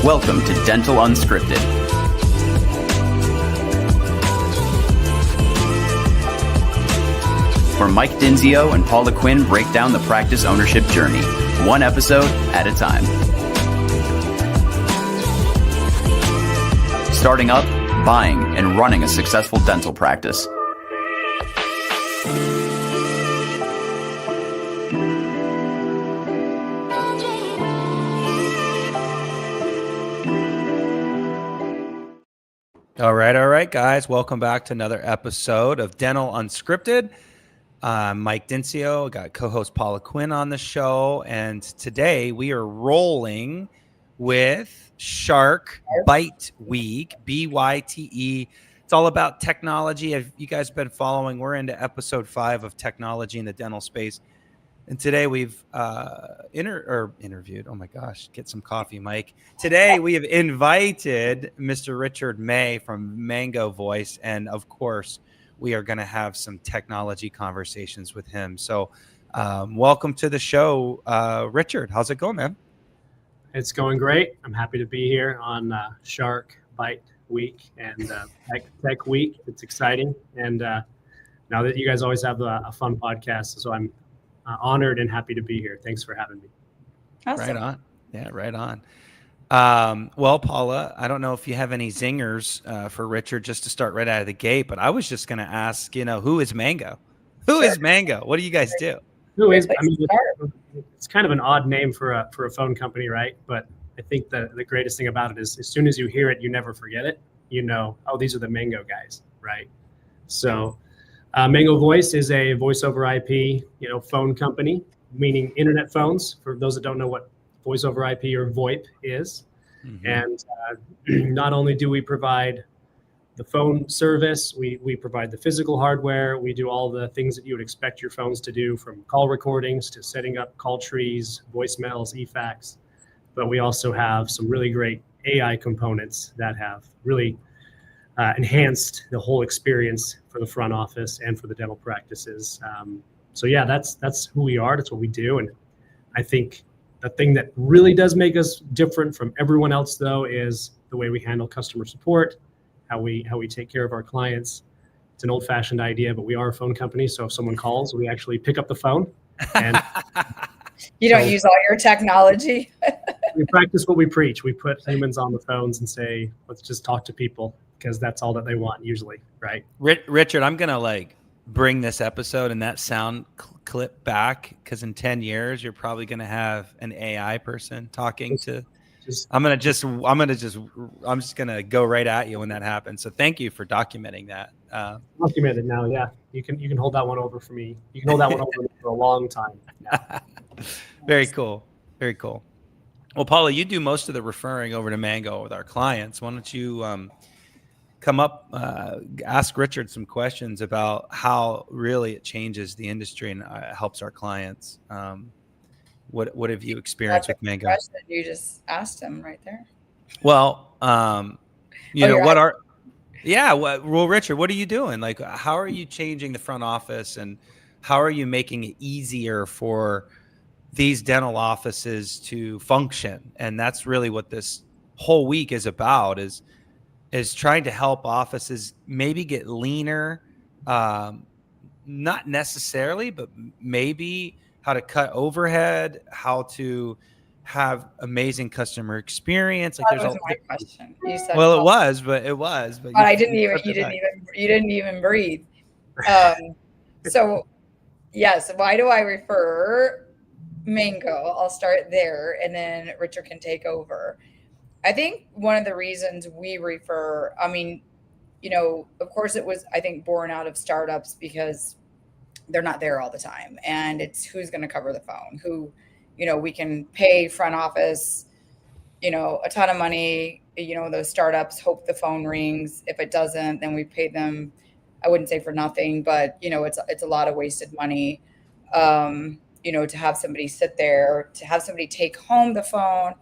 Welcome to Dental Unscripted. Where Mike Dinzio and Paula Quinn break down the practice ownership journey, one episode at a time. Starting up, buying, and running a successful dental practice. All right, guys. Welcome back to another episode of Dental Unscripted. Mike Dinzio, I got co-host Paula Quinn on the show, and today we are rolling with Shark Bite Week, BYTE. It's all about technology. If you guys have been following, we're into episode 5 of technology in the dental space. And today we've interviewed. Oh my gosh, get some coffee, Mike. Today we have invited Mr. Richard May from Mango Voice, and of course, we are going to have some technology conversations with him. So, welcome to the show, Richard. How's it going, man? It's going great. I'm happy to be here on Shark Bite Week and Tech Week. It's exciting, and now that you guys always have a fun podcast, so I'm honored and happy to be here. Thanks for having me. Awesome. Right on. Yeah, right on. Well, Paula, I don't know if you have any zingers for Richard just to start right out of the gate, but I was just going to ask, who is Mango? Who is Mango? What do you guys do? Who is? I mean, it's kind of an odd name for a phone company, right? But I think the greatest thing about it is as soon as you hear it, you never forget it. Oh, these are the Mango guys, right? So Mango Voice is a voice over IP, phone company, meaning internet phones. For those that don't know what voice over IP or VoIP is. Mm-hmm. And not only do we provide the phone service, we provide the physical hardware. We do all the things that you would expect your phones to do, from call recordings to setting up call trees, voicemails, eFax. But we also have some really great AI components that have really enhanced the whole experience for the front office and for the dental practices. So yeah, that's who we are. That's what we do. And I think the thing that really does make us different from everyone else, though, is the way we handle customer support, how we take care of our clients. It's an old-fashioned idea, but we are a phone company. So if someone calls, we actually pick up the phone. And you don't use all your technology. We practice what we preach. We put humans on the phones and say, let's just talk to people, because that's all that they want usually, right? Richard, I'm going to bring this episode and that sound clip back, because in 10 years, you're probably going to have an AI person talking to. I'm just going to go right at you when that happens. So thank you for documenting that. Documented now. Yeah. You can hold that one over for me. You can hold that one over for a long time. Yeah. Very cool. Very cool. Well, Paula, you do most of the referring over to Mango with our clients. Why don't you come up, ask Richard some questions about how really it changes the industry and helps our clients. What have you experienced with Mango? Question you just asked him right there. Well, well, Richard, what are you doing? How are you changing the front office, and how are you making it easier for these dental offices to function? And that's really what this whole week is about, is trying to help offices maybe get leaner, not necessarily, but maybe how to cut overhead, how to have amazing customer experience. That was my question. You said, well, it was, but I didn't even. You didn't even breathe. So, yes. Why do I refer Mango? I'll start there, and then Richard can take over. I think one of the reasons we refer, of course it was, I think, born out of startups because they're not there all the time. And it's who's going to cover the phone, who, we can pay front office, a ton of money, those startups hope the phone rings. If it doesn't, then we pay them, I wouldn't say for nothing, but, it's a lot of wasted money, to have somebody sit there, to have somebody take home the phone.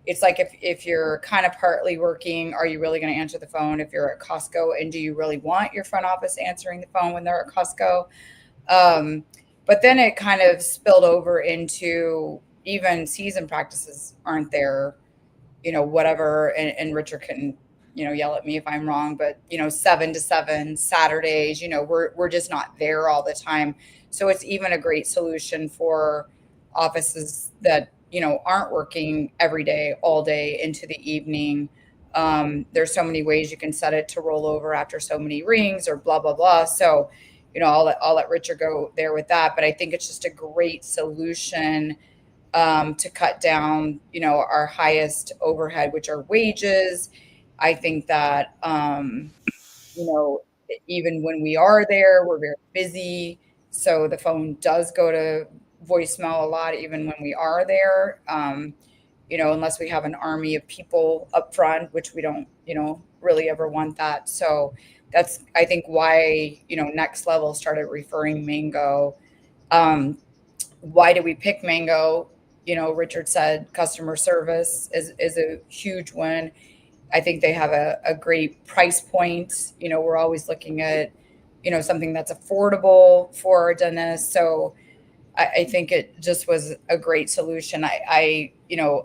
It's like if you're kind of partly working, are you really going to answer the phone if you're at Costco? And do you really want your front office answering the phone when they're at Costco? But then it kind of spilled over into even season practices aren't there, whatever, and Richard can, yell at me if I'm wrong, but 7 to 7 Saturdays, we're just not there all the time. So it's even a great solution for offices that, aren't working every day, all day into the evening. There's so many ways you can set it to roll over after so many rings or blah, blah, blah. So, I'll let Richard go there with that, but I think it's just a great solution to cut down, our highest overhead, which are wages. I think that, even when we are there, we're very busy. So the phone does go to voicemail a lot, even when we are there, unless we have an army of people up front, which we don't, really ever want that. So that's, I think, why, Next Level started referring Mango. Why did we pick Mango? Richard said customer service is a huge one. I think they have a great price point. We're always looking at, something that's affordable for our dentists. So I think it just was a great solution. I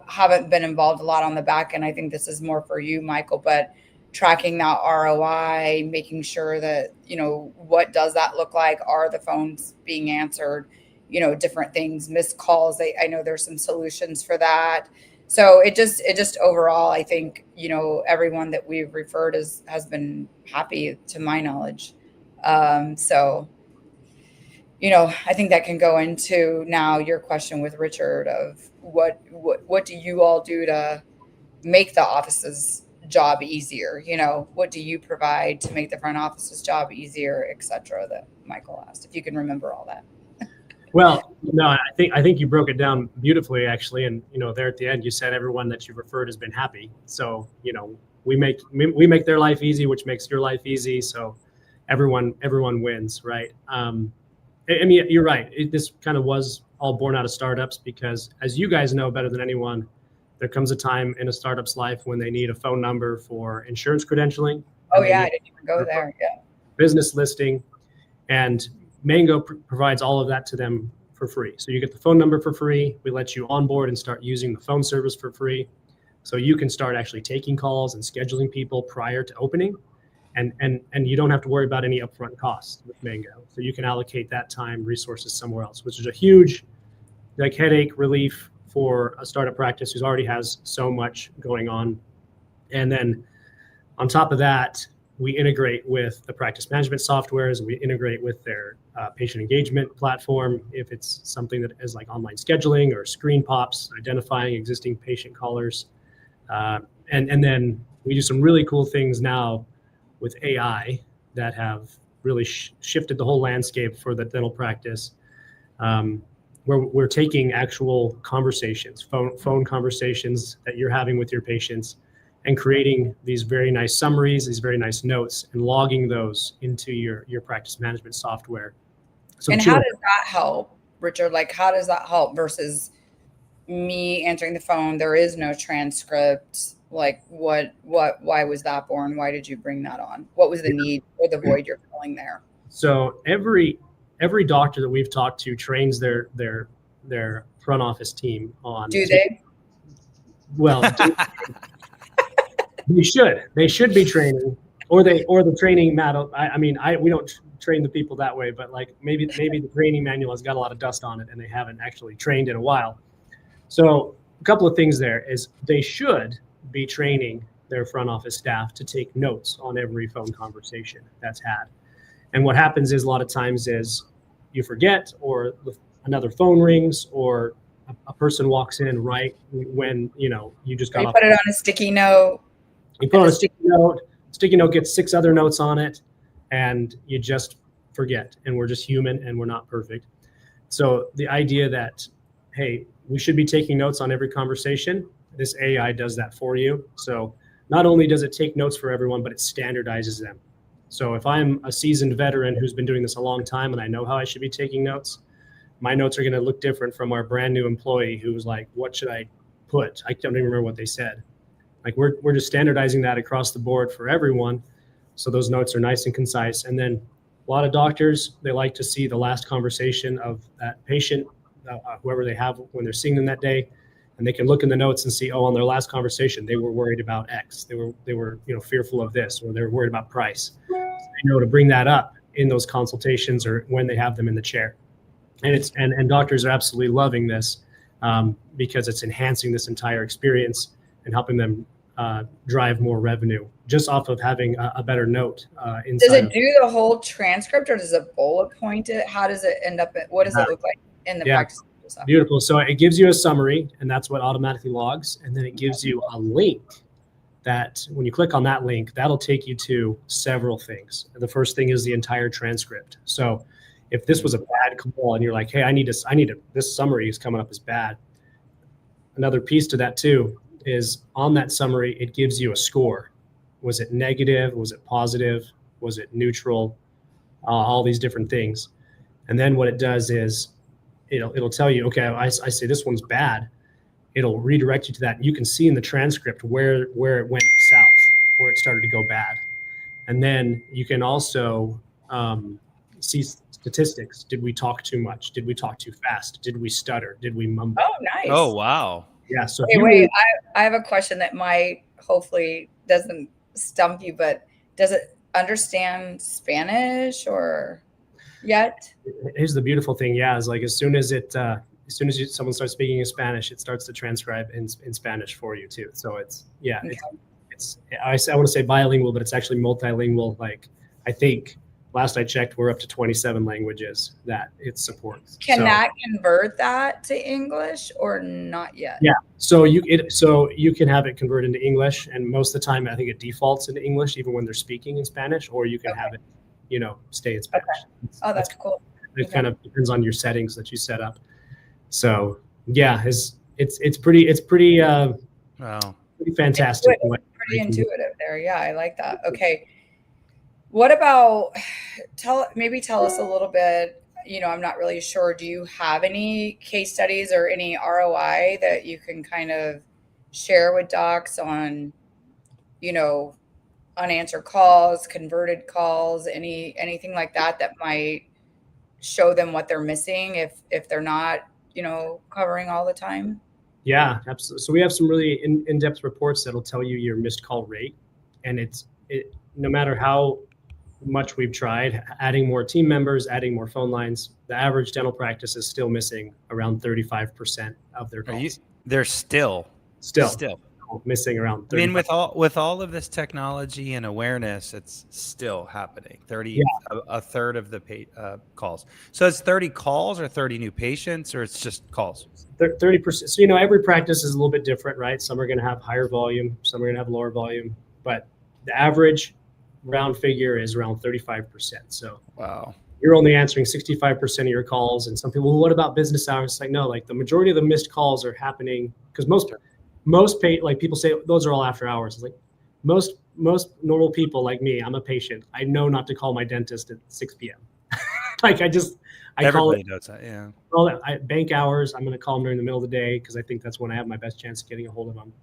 haven't been involved a lot on the back end. I think this is more for you, Michael, but tracking that ROI, making sure that, what does that look like? Are the phones being answered? Different things, missed calls. I know there's some solutions for that. So it just overall, I think, everyone that we've referred has been happy to my knowledge. So, I think that can go into now your question with Richard of what do you all do to make the office's job easier? What do you provide to make the front office's job easier, et cetera, that Michael asked, if you can remember all that. Well, no, I think you broke it down beautifully, actually. And, there at the end, you said everyone that you referred has been happy. So, we make their life easy, which makes your life easy. So everyone wins, right? I mean, you're right. This kind of was all born out of startups because, as you guys know better than anyone, there comes a time in a startup's life when they need a phone number for insurance credentialing. Oh, yeah, I didn't even go there. Yeah. Business listing. And Mango provides all of that to them for free. So you get the phone number for free. We let you onboard and start using the phone service for free. So you can start actually taking calls and scheduling people prior to opening. And you don't have to worry about any upfront costs with Mango. So you can allocate that time, resources somewhere else, which is a huge headache relief for a startup practice who already has so much going on. And then on top of that, we integrate with the practice management softwares. We integrate with their patient engagement platform. If it's something that is like online scheduling or screen pops, identifying existing patient callers. And then we do some really cool things now with AI that have really shifted the whole landscape for the dental practice. Where we're taking actual conversations, phone conversations that you're having with your patients, and creating these very nice summaries, these very nice notes, and logging those into your practice management software. So and how does that help, Richard? Like, how does that help versus me answering the phone? There is no transcript. Like, why was that born? Why did you bring that on? What was the need or the void you're filling there? So every doctor that we've talked to trains their front office team on. Do they? Well, They should be training, or the training manual. We don't train the people that way, but like maybe the training manual has got a lot of dust on it, and they haven't actually trained in a while. So a couple of things there is they should be training their front office staff to take notes on every phone conversation that's had. And what happens is a lot of times is you forget, or another phone rings, or a person walks in right when you just got off. Put it on a sticky note. You put on a sticky note gets 6 other notes on it, and you just forget. And we're just human, and we're not perfect. So the idea that, hey, we should be taking notes on every conversation, this AI does that for you. So not only does it take notes for everyone, but it standardizes them. So if I'm a seasoned veteran who's been doing this a long time and I know how I should be taking notes, my notes are going to look different from our brand new employee who was like, what should I put? I don't even remember what they said. Like we're just standardizing that across the board for everyone. So those notes are nice and concise. And then a lot of doctors, they like to see the last conversation of that patient, whoever they have when they're seeing them that day. and they can look in the notes and see, oh, on their last conversation, they were worried about X. They were fearful of this, or they were worried about price. So they know to bring that up in those consultations or when they have them in the chair. And doctors are absolutely loving this because it's enhancing this entire experience and helping them drive more revenue just off of having a better note inside. Does it do the whole transcript, or does it bullet point it? How does it end up? What does it look like in the practice? Beautiful. So it gives you a summary, and that's what automatically logs. And then it gives you a link that when you click on that link, that'll take you to several things. The first thing is the entire transcript. So if this was a bad call and you're like, hey, this summary is coming up as bad. Another piece to that too is on that summary, it gives you a score. Was it negative? Was it positive? Was it neutral? All these different things. And then what it does is it'll tell you, okay, I say this one's bad. It'll redirect you to that. You can see in the transcript where it went south, where it started to go bad. And then you can also see statistics. Did we talk too much? Did we talk too fast? Did we stutter? Did we mumble? Oh, nice. Oh, wow. Yeah. So wait, I have a question that might hopefully doesn't stump you, but does it understand Spanish or yet? Here's the beautiful thing. Yeah. Is like, as soon as someone starts speaking in Spanish, it starts to transcribe in Spanish for you too. So it's, yeah, okay. I want to say bilingual, but it's actually multilingual. Like, I think last I checked, we're up to 27 languages that it supports. Can that convert that to English or not yet? Yeah. So you can have it convert into English, and most of the time I think it defaults into English even when they're speaking in Spanish, or you can have it, stay in Spanish. Okay. Oh, that's cool. It kind of depends on your settings that you set up. So yeah, it's pretty wow, pretty fantastic. Pretty intuitive there. Yeah, I like that. Okay. What about tell us a little bit, I'm not really sure. Do you have any case studies or any ROI that you can kind of share with docs on, unanswered calls, converted calls, anything like that might show them what they're missing if they're not, covering all the time? Yeah, absolutely. So we have some really in-depth reports that'll tell you your missed call rate, and it no matter how much we've tried, adding more team members, adding more phone lines, the average dental practice is still missing around 35% of their calls. They're still missing around 35%. I mean, with all of this technology and awareness, it's still happening. A third of the calls. So it's 30 calls or 30 new patients, or it's just calls? 30%. So, every practice is a little bit different, right? Some are going to have higher volume, some are going to have lower volume, but the average round figure is around 35%. So wow, you're only answering 65% of your calls. And some people, well, what about business hours? It's like, no, like the majority of the missed calls are happening because most people say those are all after hours. It's like most normal people like me, I'm a patient. I know not to call my dentist at 6 p.m. Everybody knows that. Yeah. Bank hours, I'm going to call them during the middle of the day because I think that's when I have my best chance of getting a hold of them.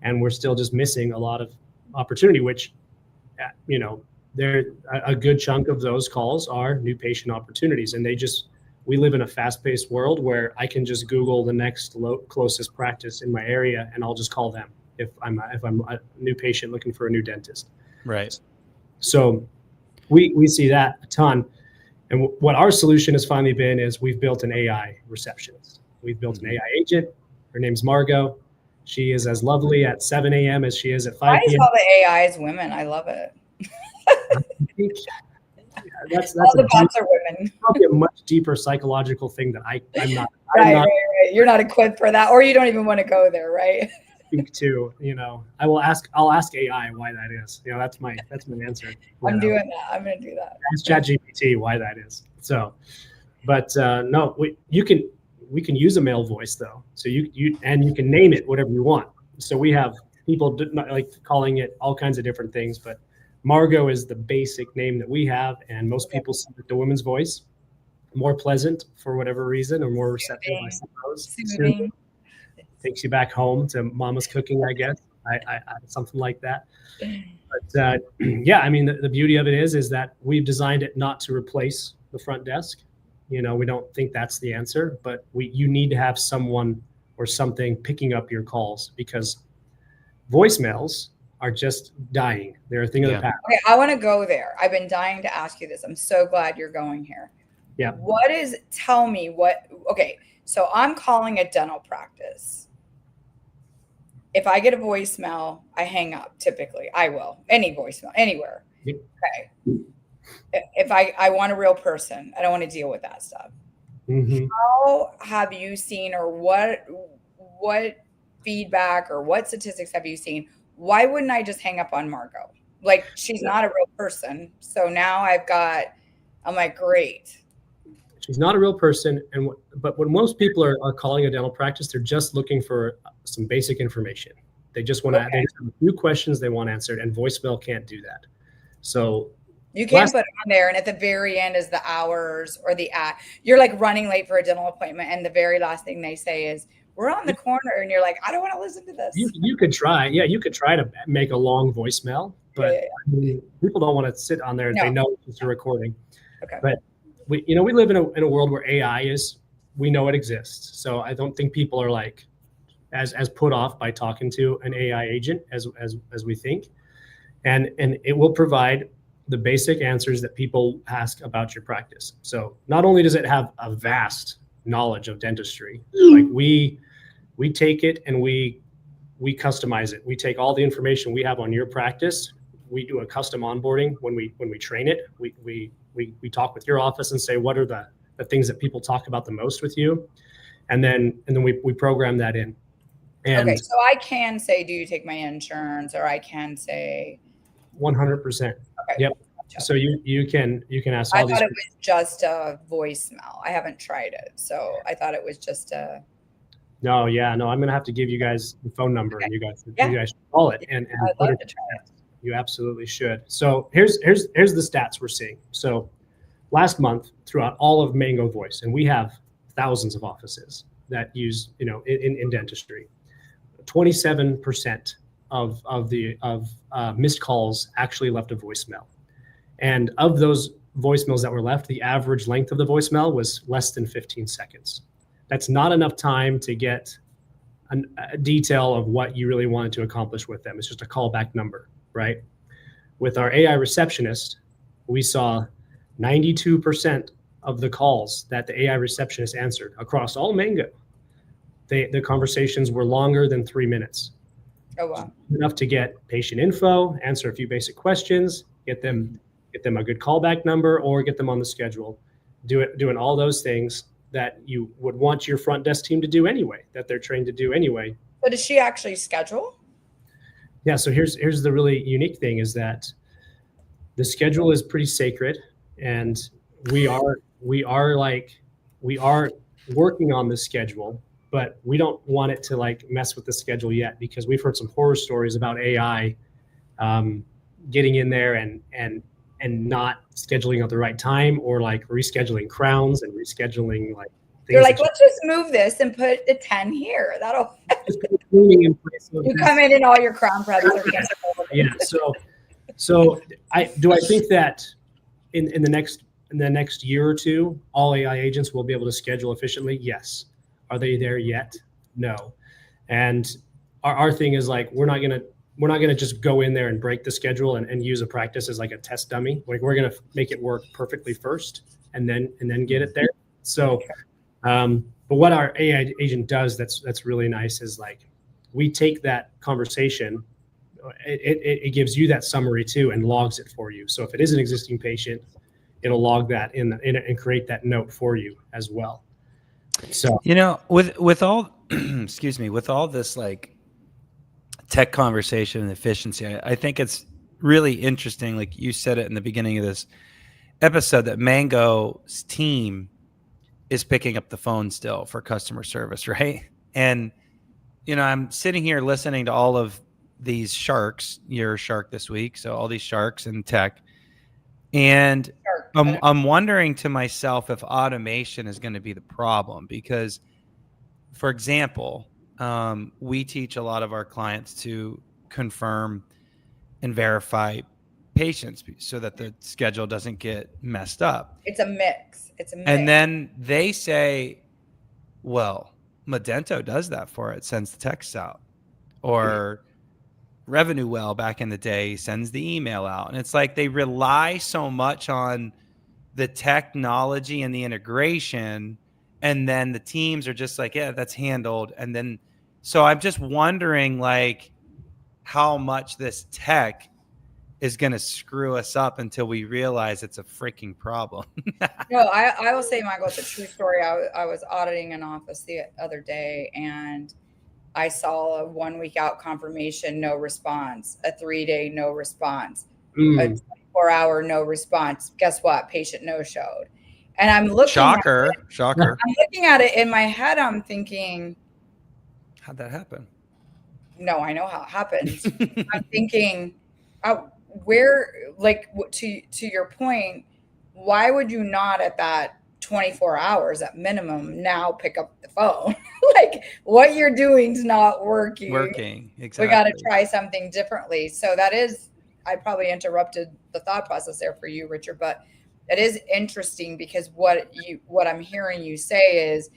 And we're still just missing a lot of opportunity, which a good chunk of those calls are new patient opportunities. And we live in a fast-paced world where I can just Google the next closest practice in my area, and I'll just call them if I'm a new patient looking for a new dentist. Right. So we see that a ton. And what our solution has finally been is we've built an AI receptionist. We've built an AI agent. Her name's Margot. She is as lovely at 7 a.m. as she is at 5 p.m. Why is all the AIs women? I love it. That's all the bots are women. Probably a much deeper psychological thing that I'm not. Right. You're not equipped for that, or you don't even want to go there, right? Speak to, I'll ask AI why that is. That's my answer. I'm doing that. I'm going to do that. Ask ChatGPT why that is. So, but no, we can use a male voice though. So you can name it whatever you want. So we have people like calling it all kinds of different things, but Margot is the basic name that we have, and most people see the woman's voice more pleasant for whatever reason, or more receptive, I suppose. Soothing. Takes you back home to mama's cooking, I guess. I something like that. But yeah, I mean, the beauty of it is that we've designed it not to replace the front desk. We don't think that's the answer, but you need to have someone or something picking up your calls, because voicemails are just dying. They're a thing of the past. Okay, I want to go there. I've been dying to ask you this. I'm so glad you're going here. Yeah. Okay, so I'm calling a dental practice. If I get a voicemail, I hang up typically. I will. Any voicemail, anywhere. Yep. Okay. If I want a real person, I don't want to deal with that stuff. Mm-hmm. How have you seen, or what feedback or what statistics have you seen? Why wouldn't I just hang up on Margot? Like, she's not a real person. So now I'm like, great. She's not a real person. But when most people are calling a dental practice, they're just looking for some basic information. They just want to, they just have a few questions they want answered, and voicemail can't do that. So you can't put it on there, and at the very end is the hours or the ad. You're like running late for a dental appointment, and the very last thing they say is, we're on the corner, and you're like, I don't want to listen to this. You could try. Yeah, you could try to make a long voicemail, but I mean, people don't want to sit on there if they know it's a recording. Okay. But we live in a world where AI we know it exists. So I don't think people are like as put off by talking to an AI agent as we think. And it will provide the basic answers that people ask about your practice. So not only does it have a vast knowledge of dentistry, like we take it and we customize it. We take all the information we have on your practice. We do a custom onboarding when we train it. We talk with your office and say, what are the things that people talk about the most with you? And then we program that in. And okay, so I can say, do you take my insurance? Or I can say 100%. Okay. Yep. Gotcha. So you can ask all these. I thought it was just a voicemail. I haven't tried it. So I thought it was just a. No, I'm going to have to give you guys the phone number, and you guys should call it and put it. You absolutely should. So here's the stats we're seeing. So last month, throughout all of Mango Voice, and we have thousands of offices that use, in dentistry, 27% of missed calls actually left a voicemail. And of those voicemails that were left, the average length of the voicemail was less than 15 seconds. That's not enough time to get a detail of what you really wanted to accomplish with them. It's just a callback number, right? With our AI receptionist, we saw 92% of the calls that the AI receptionist answered across all Mango. The conversations were longer than 3 minutes. Oh, wow. Enough to get patient info, answer a few basic questions, get them a good callback number, or get them on the schedule. Doing all those things that you would want your front desk team to do anyway, that they're trained to do anyway. But does she actually schedule? Yeah, so here's the really unique thing is that the schedule is pretty sacred, and we are working on the schedule, but we don't want it to like mess with the schedule yet, because we've heard some horror stories about AI getting in there and not scheduling at the right time, or like rescheduling crowns and rescheduling like things. You're like, let's just move this and put the 10 here. That'll in place. You come in and all your crown preps are canceled. Yeah. So I think that in the next year or two, all AI agents will be able to schedule efficiently. Yes. Are they there yet? No. And our thing is like, we're not gonna just go in there and break the schedule and use a practice as like a test dummy. Like, we're gonna make it work perfectly first, and then get it there. So, but what our AI agent does that's really nice is like, we take that conversation, it gives you that summary too, and logs it for you. So if it is an existing patient, it'll log that in and create that note for you as well. So with all excuse me, with all this like tech conversation and efficiency, I think it's really interesting, like you said it in the beginning of this episode, that Mango's team is picking up the phone still for customer service, right? And I'm sitting here listening to all of these sharks. You're a shark this week, so all these sharks in tech, and I'm wondering to myself if automation is going to be the problem, because, for example, we teach a lot of our clients to confirm and verify patients so that the schedule doesn't get messed up. It's a mix. And then they say, well, Medento does that for it, sends the text out. Or Revenue Well back in the day sends the email out. And it's like they rely so much on the technology and the integration, and then the teams are just like, yeah, that's handled. And then, so I'm just wondering like how much this tech is going to screw us up until we realize it's a freaking problem. No, I will say, Michael, it's a true story. I was auditing an office the other day, and I saw a 1 week out confirmation, no response, a 3-day no response, a 24-hour no response. Guess what? Patient no showed. And I'm looking Shocker. I'm looking at it in my head. I'm thinking, how'd that happen? No, I know how it happens. I'm thinking, where, like, to your point, why would you not at that 24 hours at minimum now pick up the phone? Like, what you're doing is not working. Exactly. We got to try something differently. So that is, I probably interrupted the thought process there for you, Richard, but it is interesting because what I'm hearing you say is,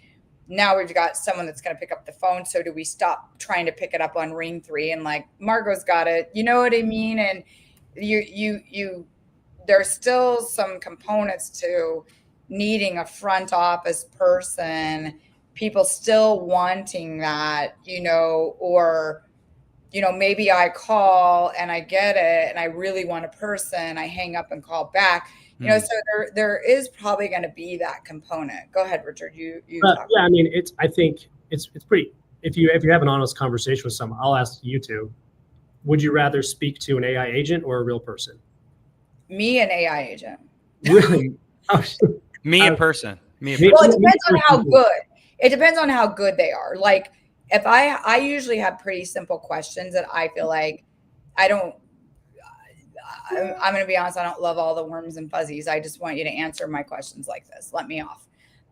now we've got someone that's going to pick up the phone. So do we stop trying to pick it up on ring 3 and like, Margot's got it, you know what I mean? And there's still some components to needing a front office person, people still wanting that, or, maybe I call and I get it and I really want a person, I hang up and call back. So there is probably going to be that component. Go ahead, Richard. You yeah, I mean, I think it's pretty. If you have an honest conversation with someone, I'll ask you two: would you rather speak to an AI agent or a real person? Me, an AI agent. Really? Me, a person. Well, it depends on how good. It depends on how good they are. Like, if I usually have pretty simple questions that I feel like I'm going to be honest, I don't love all the worms and fuzzies. I just want you to answer my questions like this. Let me off.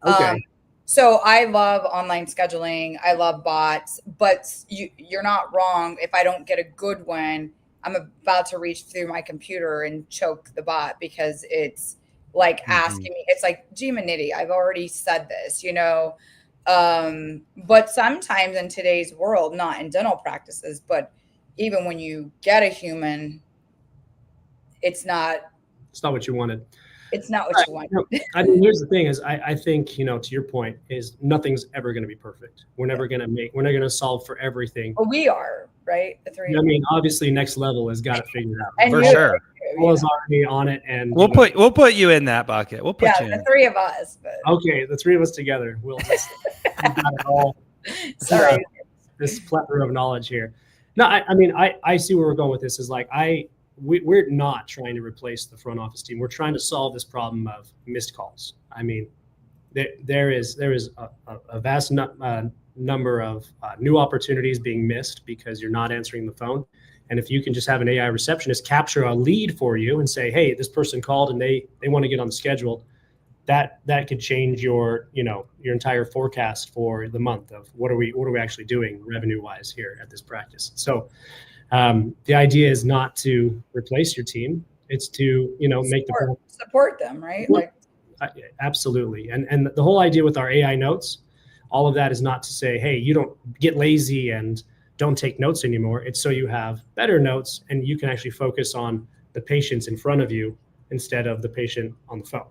Okay. So I love online scheduling. I love bots, but you're not wrong. If I don't get a good one, I'm about to reach through my computer and choke the bot because it's like asking me, it's like, gee, manitty, I've already said this, but sometimes in today's world, not in dental practices, but even when you get a human, it's not what you wanted. It's not what you want. I mean, here's the thing is I think, to your point is nothing's ever going to be perfect. We're never going to solve for everything. Well, we are, right? The three. I mean, obviously next level has got to figure it out. And for sure. Paula's already on it, and we'll put you in that bucket. We'll put you in. The three of us. But. Okay, the three of us together. We'll just got it all. Sorry. This plethora of knowledge here. No, I mean, I see where we're going with this is like we're not trying to replace the front office team. We're trying to solve this problem of missed calls. I mean, there is a vast number of new opportunities being missed because you're not answering the phone. And if you can just have an AI receptionist capture a lead for you and say, hey, this person called and they want to get on the schedule, that could change your entire forecast for the month of what are we actually doing revenue wise here at this practice. So the idea is not to replace your team. It's to, make support them, right? Absolutely. And the whole idea with our AI notes, all of that is not to say, hey, you don't get lazy and don't take notes anymore. It's so you have better notes and you can actually focus on the patients in front of you instead of the patient on the phone.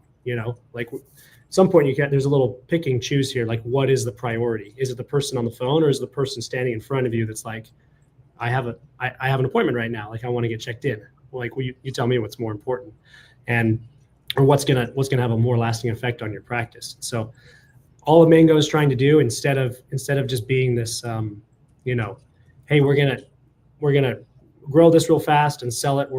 Like at some point there's a little pick and choose here. Like, what is the priority? Is it the person on the phone or is it the person standing in front of you that's like, I have an appointment right now. Like, I want to get checked in. Like, you tell me what's more important, or what's gonna have a more lasting effect on your practice. So, all of Mango is trying to do instead of just being this, hey, we're gonna grow this real fast and sell it.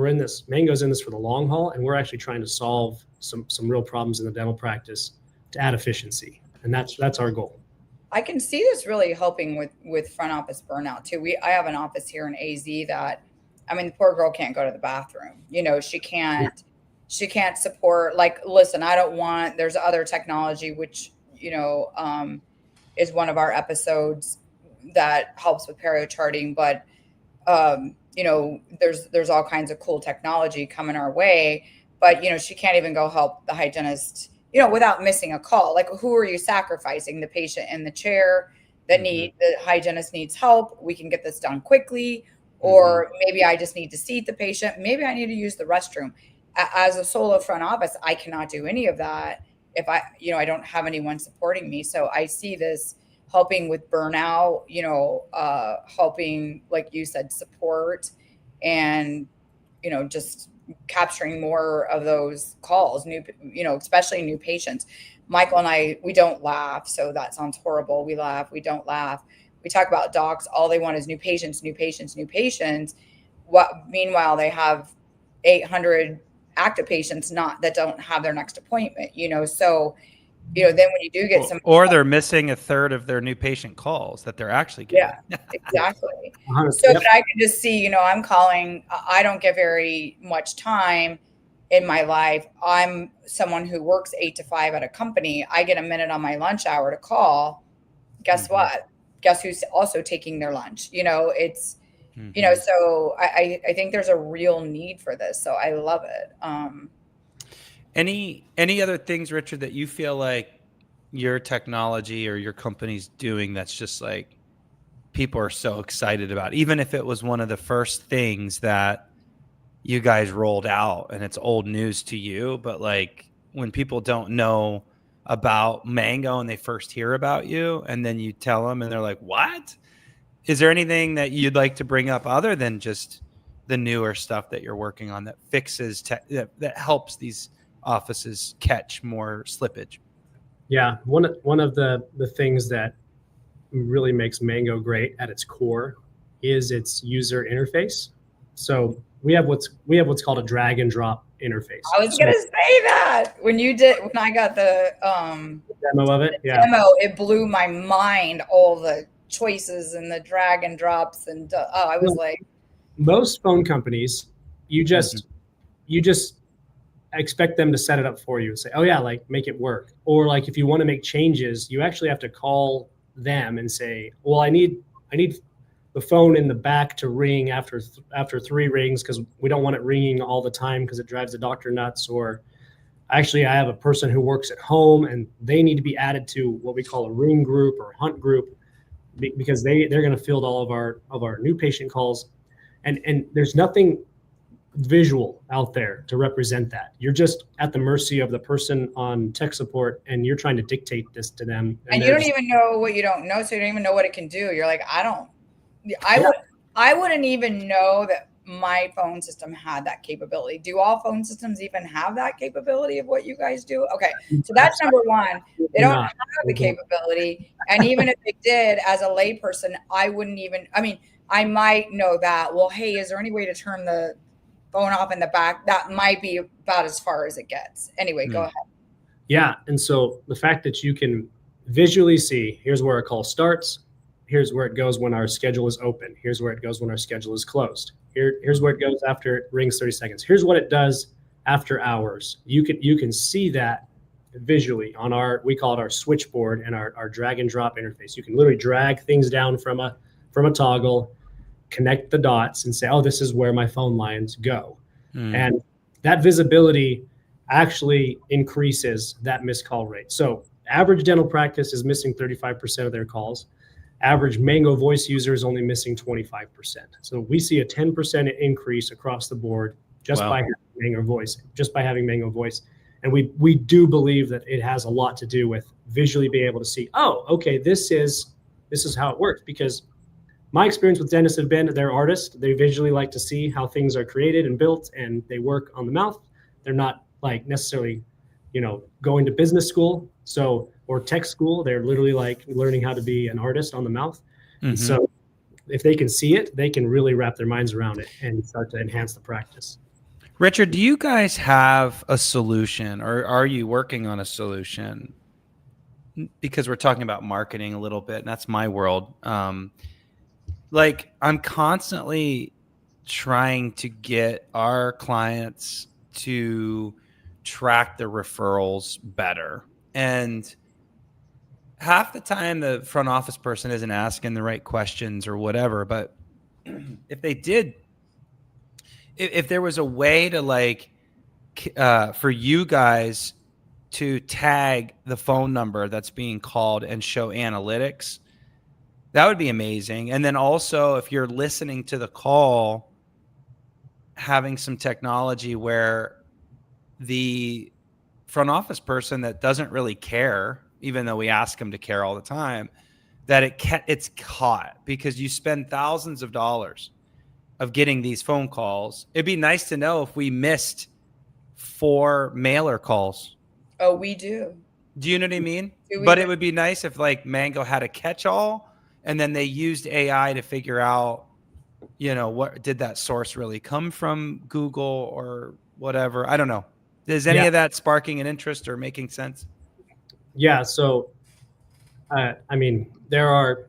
Mango's in this for the long haul, and we're actually trying to solve some real problems in the dental practice to add efficiency, and that's our goal. I can see this really helping with front office burnout too. I have an office here in AZ that, the poor girl can't go to the bathroom. She can't support, like, listen, there's other technology, which, is one of our episodes that helps with perio charting. But, there's all kinds of cool technology coming our way, but, she can't even go help the hygienist, without missing a call. Like, who are you sacrificing? The patient in the chair, that the hygienist needs help. We can get this done quickly. Or maybe I just need to seat the patient. Maybe I need to use the restroom. As a solo front office, I cannot do any of that if I don't have anyone supporting me. So I see this helping with burnout, helping, like you said, support, and, just capturing more of those calls, especially new patients. Michael and I, we don't laugh. So that sounds horrible. We laugh. We don't laugh. We talk about docs. All they want is new patients, new patients, new patients. Meanwhile, they have 800 active patients that don't have their next appointment, So, then when you do get or they're missing a third of their new patient calls that they're actually getting. Yeah, exactly. So that I can just see, I'm calling. I don't get very much time in my life. I'm someone who works 8 to 5 at a company. I get a minute on my lunch hour to call. Guess what? Guess who's also taking their lunch? It's, so I think there's a real need for this. So I love it. Any other things, Richard, that you feel like your technology or your company's doing that's just like people are so excited about, even if it was one of the first things that you guys rolled out and it's old news to you, but like when people don't know about Mango and they first hear about you and then you tell them and they're like, what? Is there anything that you'd like to bring up other than just the newer stuff that you're working on that fixes that helps these offices catch more slippage? Yeah, one of the things that really makes Mango great at its core is its user interface. So we have what's called a drag and drop interface. I was gonna say that when I got the demo of it, it blew my mind, all the choices and the drag and drops, and I was like, most phone companies, you just expect them to set it up for you and say, oh yeah, like make it work. Or like if you want to make changes, you actually have to call them and say, well, I need the phone in the back to ring after 3 rings because we don't want it ringing all the time because it drives the doctor nuts. Or actually I have a person who works at home and they need to be added to what we call a room group or hunt group because they're going to field all of our new patient calls. And there's nothing visual out there to represent that. You're just at the mercy of the person on tech support and you're trying to dictate this to them. And you don't even know what you don't know. So you don't even know what it can do. You're like, I wouldn't even know that my phone system had that capability. Do all phone systems even have that capability of what you guys do? Okay. So that's number one. They don't have the capability. And even if they did, as a layperson, I might know that, well, hey, is there any way to turn the phone off in the back? That might be about as far as it gets. Anyway, go ahead. Yeah. And so the fact that you can visually see, here's where a call starts. Here's where it goes when our schedule is open. Here's where it goes when our schedule is closed. Here's where it goes after it rings 30 seconds. Here's what it does after hours. You can see that visually on we call it our switchboard and our drag and drop interface. You can literally drag things down from a toggle, connect the dots and say, oh, this is where my phone lines go. And that visibility actually increases that missed call rate. So average dental practice is missing 35% of their calls. Average Mango Voice user is only missing 25%. So we see a 10% increase across the board just by having Mango Voice. And we do believe that it has a lot to do with visually being able to see, oh, okay, this is how it works. Because my experience with dentists have been they're artists. They visually like to see how things are created and built, and they work on the mouth. They're not like necessarily, going to business school. Or tech school, they're literally like learning how to be an artist on the mouth. Mm-hmm. So if they can see it, they can really wrap their minds around it and start to enhance the practice. Richard, do you guys have a solution, or are you working on a solution? Because we're talking about marketing a little bit, and that's my world. Like I'm constantly trying to get our clients to track the referrals better. And half the time the front office person isn't asking the right questions or whatever. But if they did, if there was a way to for you guys to tag the phone number that's being called and show analytics, That would be amazing. And then also, if you're listening to the call, having some technology where the front office person that doesn't really care, even though we ask them to care all the time, that it's caught, because you spend thousands of dollars of getting these phone calls. It'd be nice to know if we missed 4 mailer calls. Oh, we do. Do you know what I mean? But it would be nice if like Mango had a catch-all, and then they used AI to figure out, what did that source really come from, Google or whatever? I don't know. Is any of that sparking an interest or making sense? Yeah. So, I mean, there are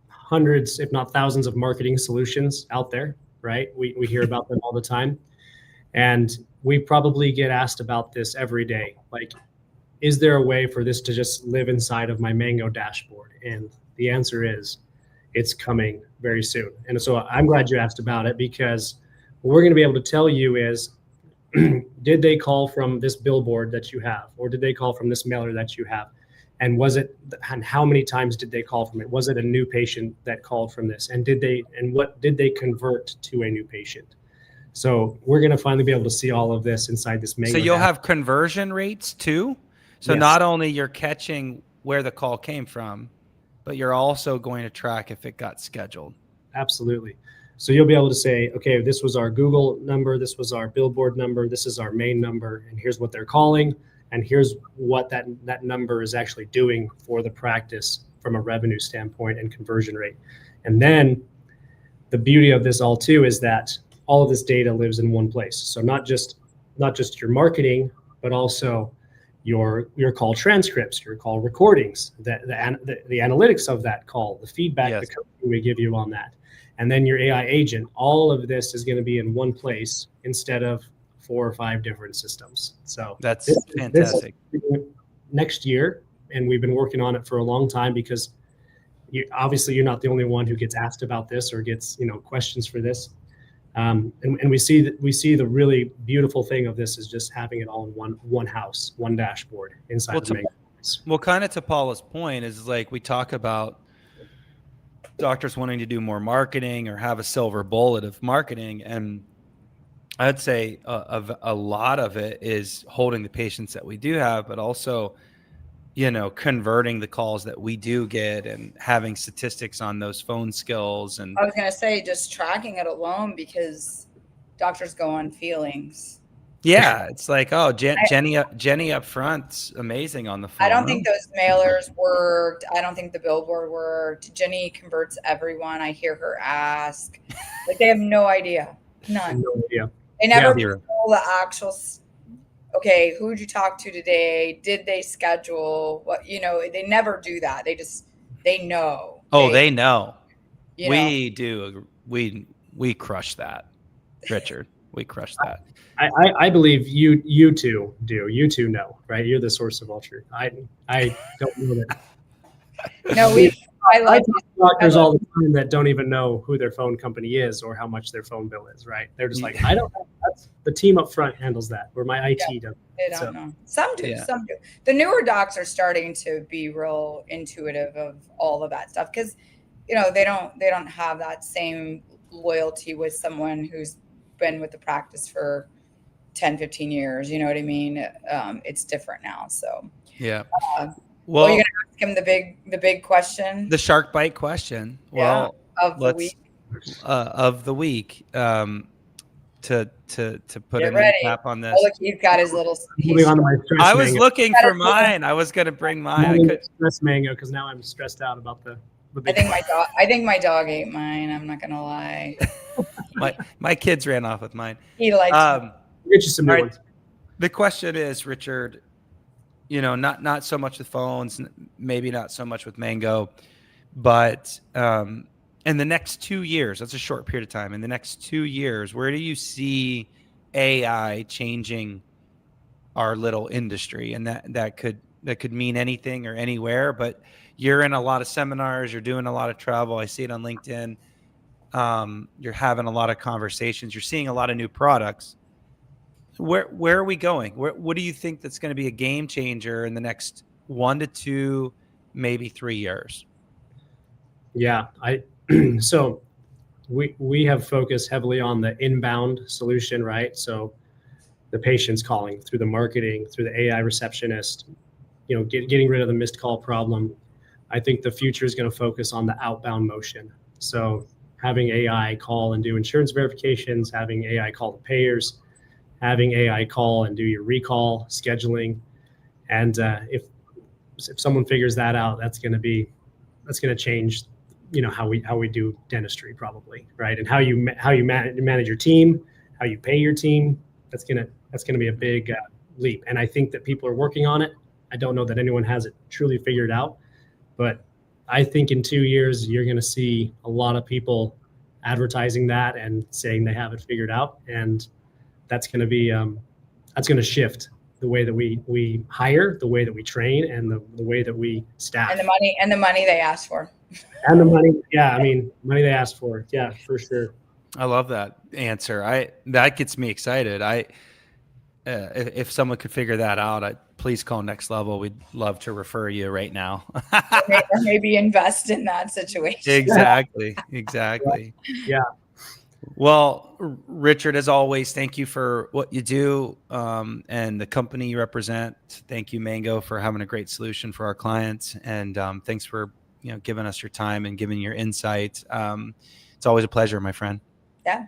hundreds, if not thousands, of marketing solutions out there, right? We hear about them all the time. And we probably get asked about this every day. Like, is there a way for this to just live inside of my Mango dashboard? And the answer is, it's coming very soon. And so I'm glad you asked about it, because what we're going to be able to tell you is, did they call from this billboard that you have, or did they call from this mailer that you have? And and how many times did they call from it? Was it a new patient that called from this? And what did they convert to a new patient? So we're going to finally be able to see all of this inside this Mango. So you'll have conversion rates too. So Yes. Not only you're catching where the call came from, but you're also going to track if it got scheduled. Absolutely. So you'll be able to say, okay, this was our Google number, this was our billboard number, this is our main number, and here's what they're calling, and here's what that number is actually doing for the practice from a revenue standpoint and conversion rate. And then the beauty of this all too is that all of this data lives in one place. So not just your marketing, but also your call transcripts, your call recordings, the analytics of that call, the feedback the company will give you on that. And then your AI agent, all of this is going to be in one place instead of 4 or 5 different systems. So that's fantastic. Next year, and we've been working on it for a long time, because obviously you're not the only one who gets asked about this or gets questions for this. And we see the really beautiful thing of this is just having it all in one house, one dashboard inside the Mango. Well, kind of to Paula's point is, like, we talk about doctors wanting to do more marketing or have a silver bullet of marketing, and I'd say a lot of it is holding the patients that we do have, but also converting the calls that we do get and having statistics on those phone skills. And I was going to say, just tracking it alone, because doctors go on feelings. Yeah, it's like, oh, Jenny up front's amazing on the phone. I don't think those mailers worked. I don't think the billboard worked. Jenny converts everyone. I hear her ask. Like, they have no idea. None. No idea. They never pull the actual, okay, who did you talk to today? Did they schedule? What, they never do that. They know. Oh, they know. We do. We crush that, Richard. We crush that. I believe you two do. You two know, right? You're the source of all truth. I don't know that. No, I talk to doctors all the time that don't even know who their phone company is or how much their phone bill is, right? They're just like, I don't know. That's the team up front handles that, or my IT does. They don't know. Some do. Yeah. Some do. The newer docs are starting to be real intuitive of all of that stuff, because they don't have that same loyalty with someone who's been with the practice for 10, 15 years. You know what I mean? It's different now. So yeah. Well, you're gonna ask him the big question, the shark bite question. Well, of the week. To put Get a cap on this. Oh, look, he's got his little. I was looking for mine. I was gonna bring mine. I could stress Mango, because now I'm stressed out about the big. I think my dog ate mine. I'm not gonna lie. my kids ran off with mine. He likes. Get you some new ones. The question is, Richard, not so much with phones, maybe not so much with Mango, but in the next 2 years, that's a short period of time. In the next 2 years, where do you see AI changing our little industry? And that could mean anything or anywhere, but you're in a lot of seminars, you're doing a lot of travel. I see it on LinkedIn. You're having a lot of conversations. You're seeing a lot of new products. Where are we going? What do you think that's going to be a game changer in the next 1 to 2, maybe 3 years? Yeah, so we have focused heavily on the inbound solution, right? So the patient's calling through the marketing, through the AI receptionist, getting rid of the missed call problem. I think the future is going to focus on the outbound motion. So having AI call and do insurance verifications, having AI call the payers, having AI call and do your recall scheduling. And if someone figures that out, that's going to change, how we do dentistry probably, right? And how you manage your team, how you pay your team. That's going to be a big leap. And I think that people are working on it. I don't know that anyone has it truly figured out, but I think in 2 years, you're going to see a lot of people advertising that and saying they have it figured out. And that's going to be, that's going to shift the way that we hire, the way that we train, and the way that we staff. And the money they ask for. And the money, yeah, money they ask for. Yeah, for sure. I love that answer. That gets me excited. If someone could figure that out, please call Next Level. We'd love to refer you right now. or maybe invest in that situation. Exactly. Yeah. Well, Richard, as always, thank you for what you do and the company you represent. Thank you, Mango, for having a great solution for our clients. And thanks for giving us your time and giving your insight. It's always a pleasure, my friend. Yeah.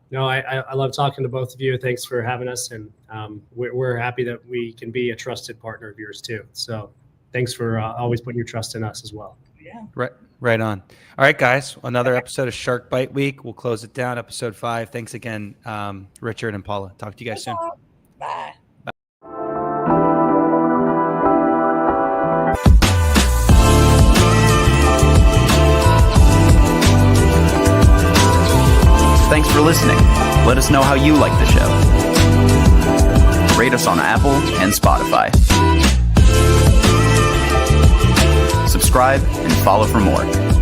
No, I love talking to both of you. Thanks for having us. And we're happy that we can be a trusted partner of yours too. So thanks for always putting your trust in us as well. Yeah. Right on. All right, guys. Another episode of Shark Bite Week. We'll close it down. Episode 5. Thanks again, Richard and Paula. Talk to you guys soon. Bye. Thanks for listening. Let us know how you like the show. Rate us on Apple and Spotify. Subscribe and follow for more.